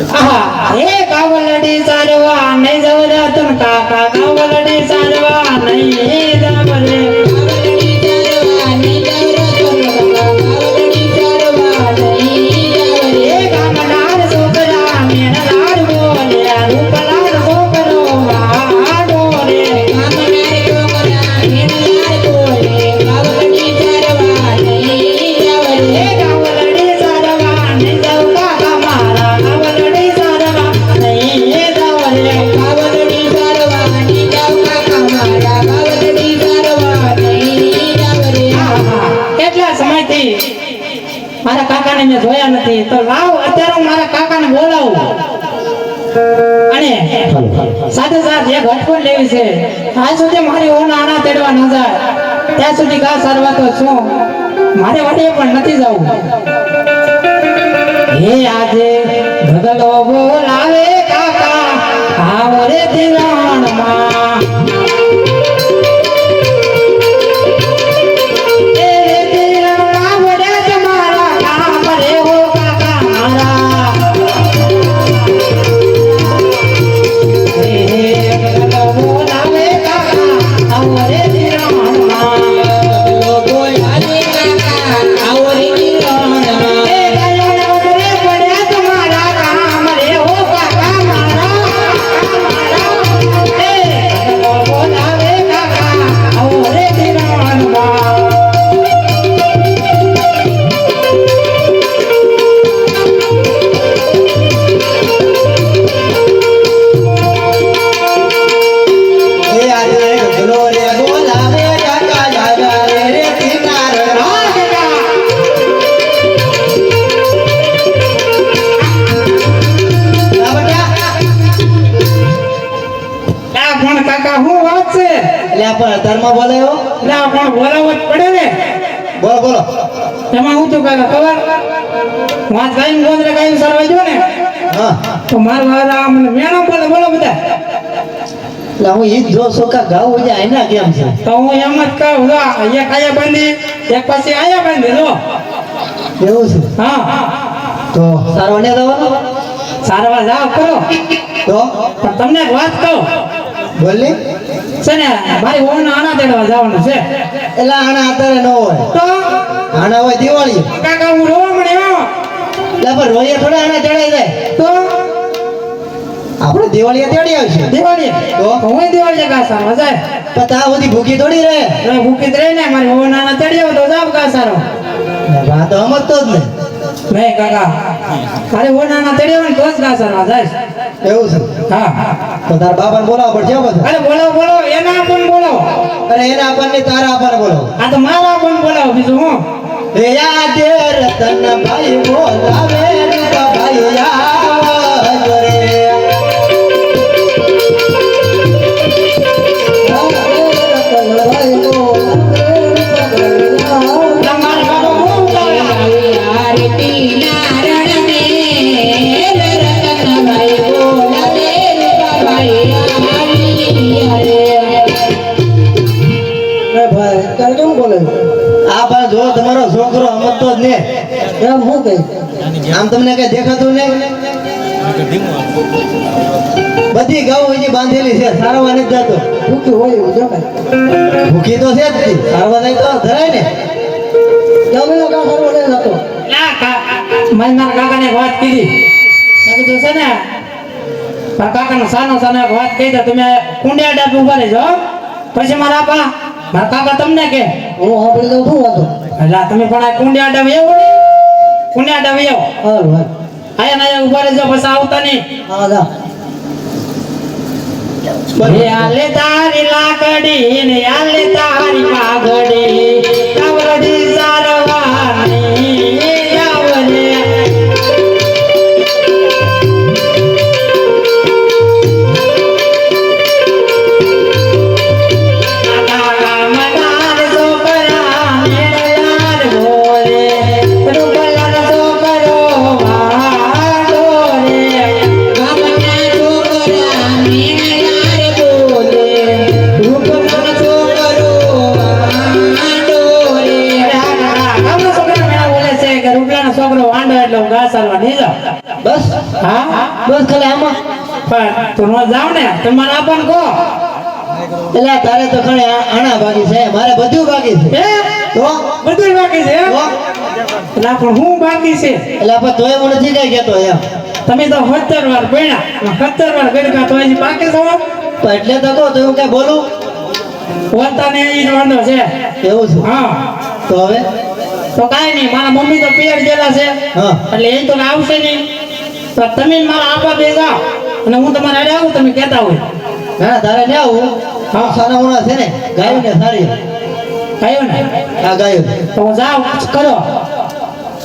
हे कावलडी सारवा नाही जवळातून काका कावलडी सारवा नाही जावले મારા કાકાને મેં જોયા નથી તો લાવ અત્યારે હું મારા કાકાને બોલાવું અને સાથે સાથે એક હટપણ લેવી છે આજ સુધી મારી ઓના આણા તેડવા ન જાય ત્યાં સુધી ગા સારવા તો છું મારે વડે પણ નથી જવું હે આજે ભગલો બોલાવે કાકા આવો રે દિવાણમાં ધર્મ બોલાયો ના પણ બોલાવવો જ પડે ને બોલો બોલો એમાં હું છું કાકા ખબર વાત ગાઈને ગોદરે ગાયું સરવા જો ને હા તો માર વારા મને મેણો બોલે બોલો બધા લા હું ઈ જો સોકા ગાવ છે આના કેમ છે તો હું એમ જ કહું જો એક આયા બાંધી એક પછી આયા બાંધી જો એવું છે હા તો સારવાને જવાનો સારવા જાવ કરો તો પણ તમને એક વાત કહું બોલની છે ને મારી ઓના આના તેડવા જવાનું છે એલા આના અત્યારે ન હોય તો આના હોય દિવાળી કાકા હું રોવા મળ્યો લા પર રોયે થોડા આના ચડાઈ જાય તો આપણે દિવાળી તેડી આવશે દિવાળી તો હું દિવાળી કા સારવા જાય પણ તા બધી ભૂખી થોડી રહે ભૂખી જ રહી ને મારી ઓના આના તેડ્યો તો જાવ કા સારો આ તો સમજતો જ નહીં નહીં કાકા અરે ઓના ના તેડ્યો ને તો જ કા સારવા જાય એવું છે હા તો તાર બાપાને બોલાવો પડશે બધું અરે બોલો બોલો એના પણ બોલો અરે એના આપણને તારા આપણને બોલાવો આ તો મારા પણ બોલાવો બીજું હું રે યાદ રતન ભાઈ બોલાવે રૂપા ભાઈ યાદ રે આ બા જો તમારો છોકરો સમજતો જ ને એમ હું કઈ આમ તમને કઈ દેખાતું ને બધી ગાઉ હજી બાંધેલી છે સારવા નથી જતો ભૂખી હોય એવું જો કઈ ભૂખી તો છે જ નહીં સારવા નહીં તો ધરાય ને જમીનો કા કરવો નહીં હતો લા કા મેં મારા કાકાને એક વાત કીધી મેં કીધું છે ને મારા કાકાનો સાનો એક વાત કહી દો તમે કુંડિયા ડાબ ઉભા રહેજો પછી મારા આપા મારા કાકા તમને કે હું સાંભળી દઉં શું વાંધો એટલે તમે પણ આ કુંડિયા ડાબ એવો કુંડિયા ડાબ એવો હારું હારું આયા ના ઉભા રહેજો પછી આવતા નહીં હા જા આલે તારી લાકડી ને આલે તારી પાઘડી કાવડી સારવાની આવલે બસ ખાલી આમાં પણ તું ન જાવ ને તમારે આપણ કહો એટલે તારે તો ખણે આણા બાકી છે મારે બધું બાકી છે હે તો બધું બાકી છે તો? એટલે પણ હું બાકી છે એટલે આપણે તોય હું નથી કઈ કહેતો એમ તમે તો 70 વાર પૈણા 70 વાર ગડકા તો હજી બાકી છો પણ એટલે તો કહો તો હું કઈ બોલું પોતાને ઈ જ વાંધો છે એવું છે હા તો હવે તો કાંઈ નહીં મારા મમ્મી તો પિયર ગયેલા છે હા એટલે એ તો આવશે નહીં તો તમે મારા આપા બે જાઓ અને હું તમારે આડે આવું તમે કહેતા હોય ના તારે ને આવું હા. સાના ઉના છે ને ગાયું ને સારી કયો ને આ ગાયું તો હું જાઉં કરો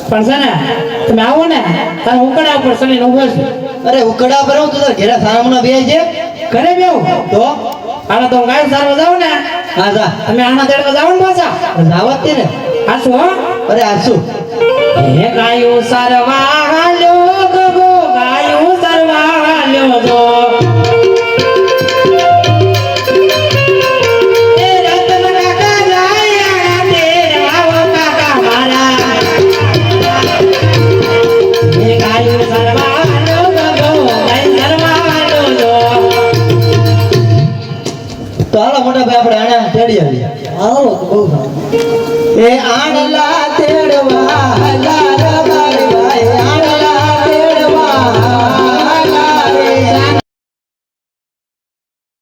પણ છે ને તમે આવો ને તારે ઉકળા ઉપર ચડીને ઊભો છું અરે ઉકડા પર હું તો તાર ઘરે સાના ઉના બે છે ઘરે બેવું તો આને તો હું ગાયું સારવા જાઉં ને હા જા તમે આના દેડવા જાઓ ને પાછા જાવત તે ને હાસુ હો અરે આસુ હે ગાયું સારવા હાલ્યો ગગો ગાયું સારવા હાલ્યો જો એ રતન કાકા જાય આના તેડવા ઓ કાકા મારા હે ગાયું સારવા હાલ્યો ગગો ગાયું સારવા હાલ્યો જો તો હાલો મોટા ભાઈ આપણે આણા તેડી આવીએ હાલો તો બહુ સારું એ આણલા